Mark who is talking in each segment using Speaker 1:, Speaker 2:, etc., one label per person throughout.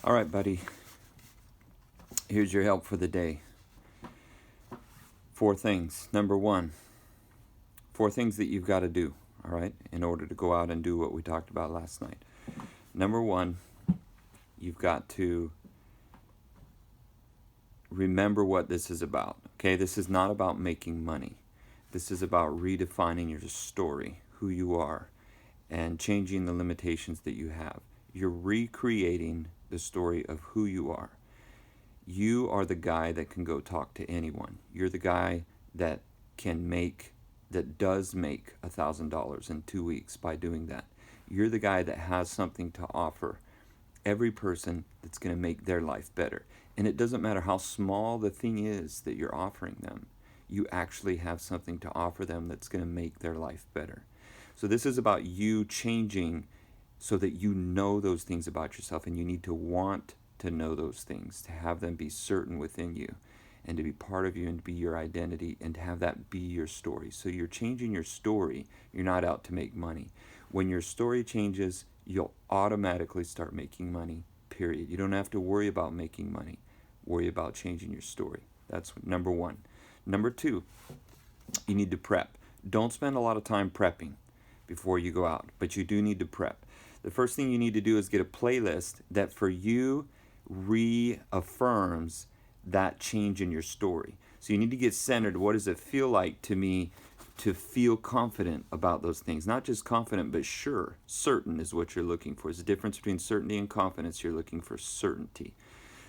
Speaker 1: All right, buddy. Here's your help for the day. 4 things. Number 1, 4 things that you've got to do, all right, in order to go out and do what we talked about last night. Number 1, you've got to remember what this is about. Okay, this is not about making money. This is about redefining your story, who you are, and changing the limitations that you have. You're recreating the story of who you are. You are the guy that can go talk to anyone. You're the guy that does make $1,000 in 2 weeks by doing that. You're the guy that has something to offer every person that's going to make their life better. And it doesn't matter how small the thing is that you're offering them. You actually have something to offer them that's going to make their life better. So this is about you changing so that you know those things about yourself, and you need to want to know those things, to have them be certain within you, and to be part of you, and to be your identity, and to have that be your story. So you're changing your story. You're not out to make money. When your story changes, you'll automatically start making money, period. You don't have to worry about making money. Worry about changing your story. That's number 1. Number 2, you need to prep. Don't spend a lot of time prepping before you go out, but you do need to prep. The first thing you need to do is get a playlist that for you reaffirms that change in your story. So you need to get centered. What does it feel like to me to feel confident about those things? Not just confident, but sure. Certain is what you're looking for. There's a difference between certainty and confidence. You're looking for certainty,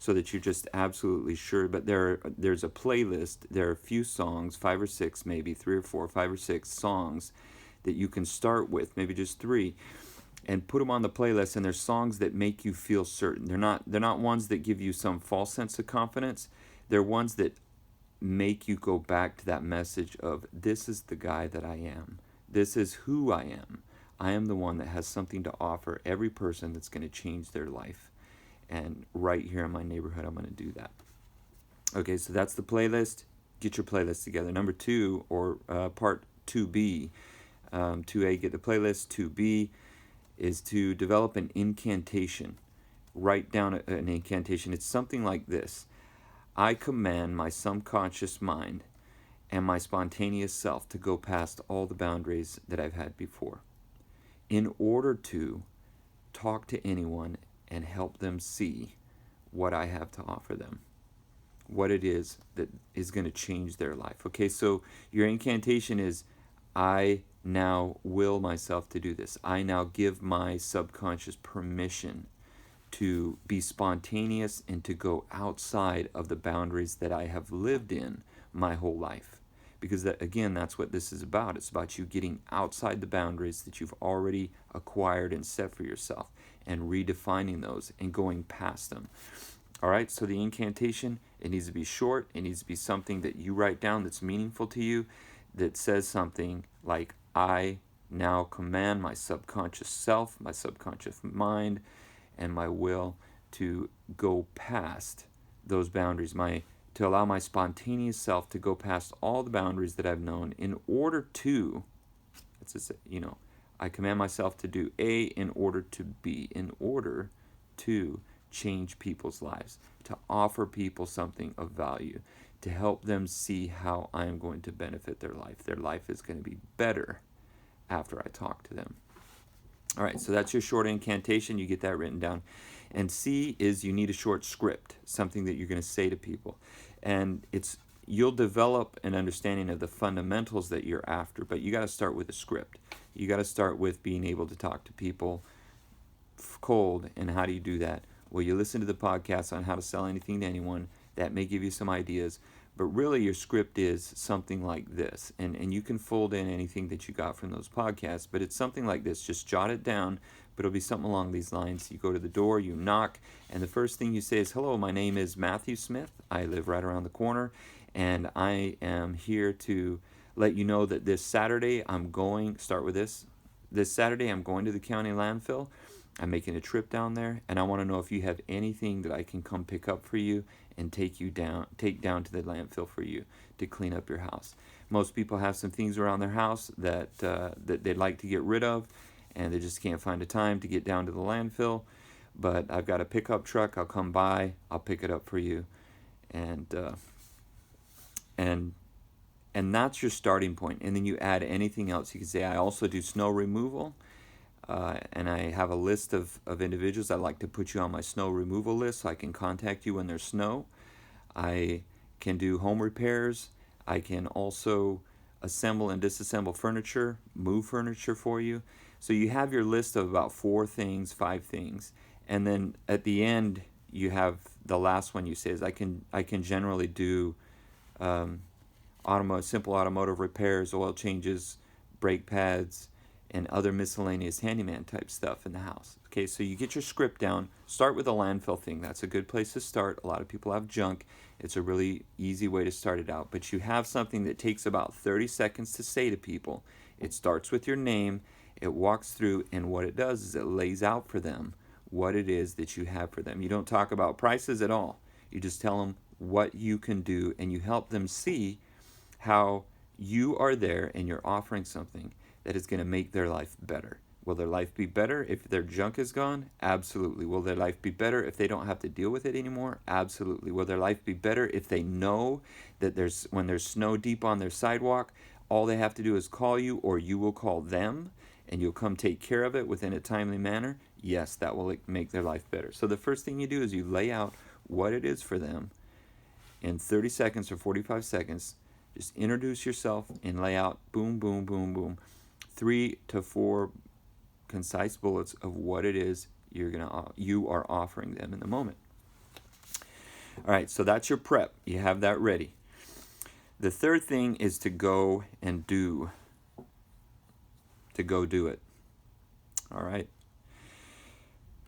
Speaker 1: so that you're just absolutely sure. But there's a playlist. There are a few songs, 5 or 6, maybe 3 or 4, 5 or 6 songs that you can start with, maybe just 3, and put them on the playlist. And they're songs that make you feel certain. They're not ones that give you some false sense of confidence. They're ones that make you go back to that message of, this is the guy that I am. This is who I am. I am the one that has something to offer every person that's going to change their life. And right here in my neighborhood, I'm going to do that. Okay, so that's the playlist. Get your playlist together. Number 2, or part 2B, 2A, get the playlist. 2B is to develop an incantation. Write down an incantation. It's something like this. I command my subconscious mind and my spontaneous self to go past all the boundaries that I've had before, in order to talk to anyone and help them see what I have to offer them, what it is that is going to change their life. Okay, so your incantation is, I now will myself to do this. I now give my subconscious permission to be spontaneous and to go outside of the boundaries that I have lived in my whole life. Because again, that's what this is about. It's about you getting outside the boundaries that you've already acquired and set for yourself, and redefining those and going past them. All right, so the incantation, it needs to be short. It needs to be something that you write down that's meaningful to you, that says something like, I now command my subconscious self, my subconscious mind, and my will to go past those boundaries, to allow my spontaneous self to go past all the boundaries that I've known, in order to, I command myself to do A in order to B, in order to change people's lives, to offer people something of value, to help them see how I am going to benefit their life. Their life is going to be better after I talk to them. All right, so that's your short incantation. You get that written down. And C is, you need a short script, something that you're going to say to people. And you'll develop an understanding of the fundamentals that you're after, but you got to start with a script. You got to start with being able to talk to people cold. And how do you do that? Well, you listen to the podcast on how to sell anything to anyone. That may give you some ideas. But really, your script is something like this. And you can fold in anything that you got from those podcasts, but it's something like this. Just jot it down, but it'll be something along these lines. You go to the door, you knock, and the first thing you say is, hello, my name is Matthew Smith. I live right around the corner, and I am here to let you know that this Saturday This Saturday I'm going to the county landfill. I'm making a trip down there, and I want to know if you have anything that I can come pick up for you and take down to the landfill for you to clean up your house. Most people have some things around their house that they'd like to get rid of, and they just can't find the time to get down to the landfill. but I've got a pickup truck. I'll come by. I'll pick it up for you, and and and that's your starting point. And then you add anything else. You can say, I also do snow removal, and I have a list of individuals. I'd like to put you on my snow removal list so I can contact you when there's snow. I can do home repairs. I can also assemble and disassemble furniture, move furniture for you. So you have your list of about 4 things, 5 things. And then at the end, you have the last one you say is, I can generally do simple automotive repairs, oil changes, brake pads, and other miscellaneous handyman type stuff in the house. Okay, so you get your script down. Start with a landfill thing. That's a good place to start. A lot of people have junk. It's a really easy way to start it out. But you have something that takes about 30 seconds to say to people. It starts with your name. It walks through, and what it does is it lays out for them what it is that you have for them. You don't talk about prices at all. You just tell them what you can do, and you help them see how you are there and you're offering something that is going to make their life better. Will their life be better if their junk is gone? Absolutely. Will their life be better if they don't have to deal with it anymore? Absolutely. Will their life be better if they know that when there's snow deep on their sidewalk, all they have to do is call you, or you will call them, and you'll come take care of it within a timely manner? Yes, that will make their life better. So the first thing you do is you lay out what it is for them in 30 seconds or 45 seconds. Just introduce yourself and lay out, boom, boom, boom, boom, 3 to 4 concise bullets of what it is you are offering them in the moment. All right, so that's your prep. You have that ready. The third thing is to go and do. To go do it. All right.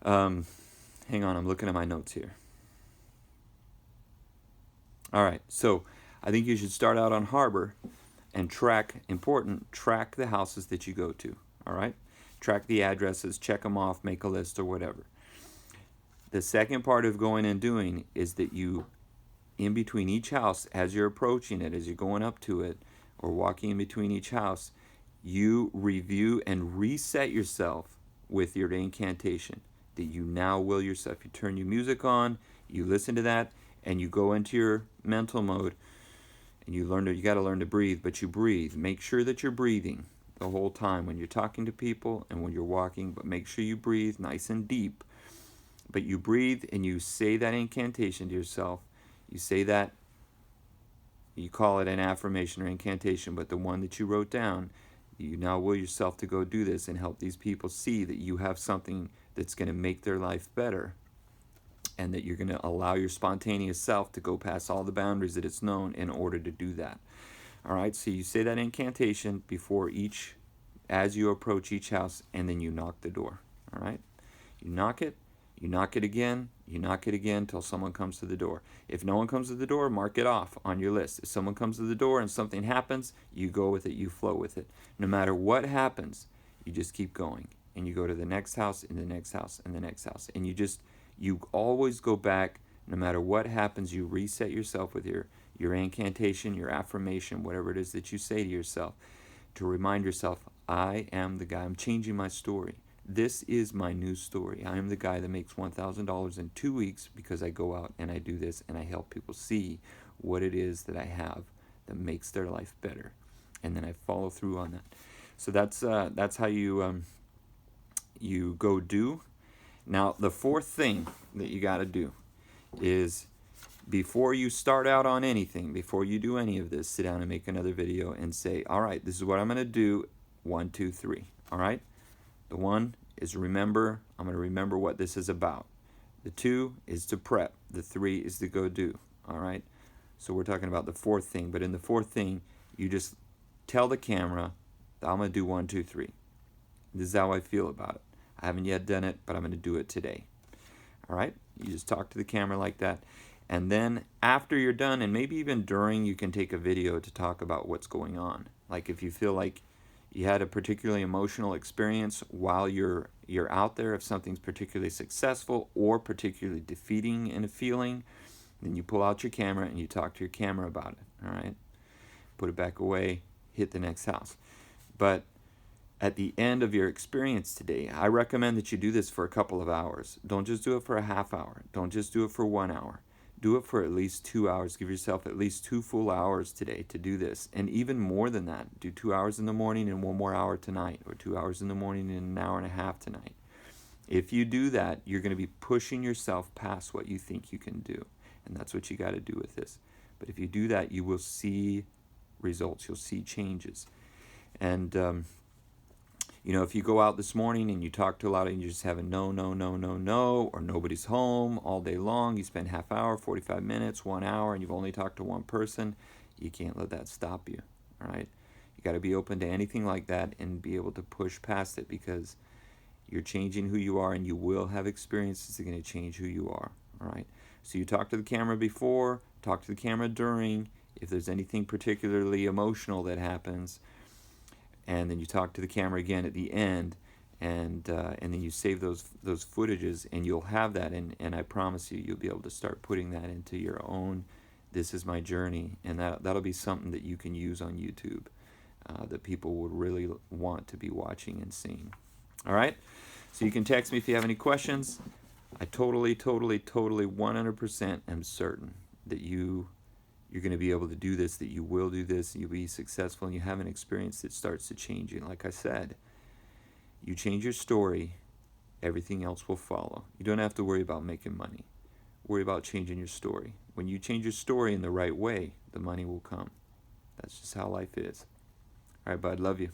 Speaker 1: Hang on, I'm looking at my notes here. All right, so I think you should start out on Harbor and track the houses that you go to, all right? Track the addresses, check them off, make a list or whatever. The second part of going and doing is that you, in between each house, as you're approaching it, as you're going up to it, or walking in between each house, you review and reset yourself with your incantation, that you now will yourself. You turn your music on, you listen to that, and you go into your mental mode, and you got to learn to breathe, but you breathe. Make sure that you're breathing the whole time when you're talking to people and when you're walking, but make sure you breathe nice and deep. But you breathe and you say that incantation to yourself. You say that, you call it an affirmation or incantation, but the one that you wrote down, you now will yourself to go do this and help these people see that you have something that's going to make their life better, and that you're going to allow your spontaneous self to go past all the boundaries that it's known in order to do that. All right, so you say that incantation as you approach each house, and then you knock the door. All right, you knock it again, you knock it again till someone comes to the door. If no one comes to the door, mark it off on your list. If someone comes to the door and something happens, you go with it, you flow with it. No matter what happens, you just keep going, and you go to the next house and the next house and the next house, and you always go back. No matter what happens, you reset yourself with your incantation, your affirmation, whatever it is that you say to yourself, to remind yourself, I am the guy. I'm changing my story. This is my new story. I am the guy that makes $1,000 in 2 weeks because I go out and I do this and I help people see what it is that I have that makes their life better. And then I follow through on that. So that's how you go do. Now, the fourth thing that you got to do is, before you start out on anything, before you do any of this, sit down and make another video and say, all right, this is what I'm going to do, 1, 2, 3. All right? The 1 is remember. I'm going to remember what this is about. The 2 is to prep. The 3 is to go do. All right? So we're talking about the fourth thing. But in the fourth thing, you just tell the camera, I'm going to do 1, 2, 3. This is how I feel about it. I haven't yet done it, but I'm going to do it today. All right? You just talk to the camera like that. And then after you're done, and maybe even during, you can take a video to talk about what's going on. Like if you feel like you had a particularly emotional experience while you're out there, if something's particularly successful or particularly defeating in a feeling, then you pull out your camera and you talk to your camera about it. All right? Put it back away, hit the next house. But at the end of your experience today, I recommend that you do this for a couple of hours. Don't just do it for a half hour. Don't just do it for 1 hour. Do it for at least 2 hours. Give yourself at least 2 full hours today to do this. And even more than that, do 2 hours in the morning and 1 more hour tonight, or 2 hours in the morning and an hour and a half tonight. If you do that, you're going to be pushing yourself past what you think you can do. And that's what you got to do with this. But if you do that, you will see results. You'll see changes. And, if you go out this morning and you talk to a lot of, and you just have a no, no, no, no, no, or nobody's home all day long, you spend half hour, 45 minutes, 1 hour, and you've only talked to one person, you can't let that stop you, all right? You got to be open to anything like that and be able to push past it, because you're changing who you are, and you will have experiences that are going to change who you are, all right? So you talk to the camera before, talk to the camera during, if there's anything particularly emotional that happens, and then you talk to the camera again at the end, and then you save those footages, and you'll have that, and I promise you'll be able to start putting that into your own, this is my journey, and that'll be something that you can use on YouTube, that people would really want to be watching and seeing. All right? So you can text me if you have any questions. I totally, 100% am certain that you're going to be able to do this, that you will do this, and you'll be successful, and you have an experience that starts to change you. Like I said, you change your story, everything else will follow. You don't have to worry about making money. Worry about changing your story. When you change your story in the right way, the money will come. That's just how life is. All right, bud, love you.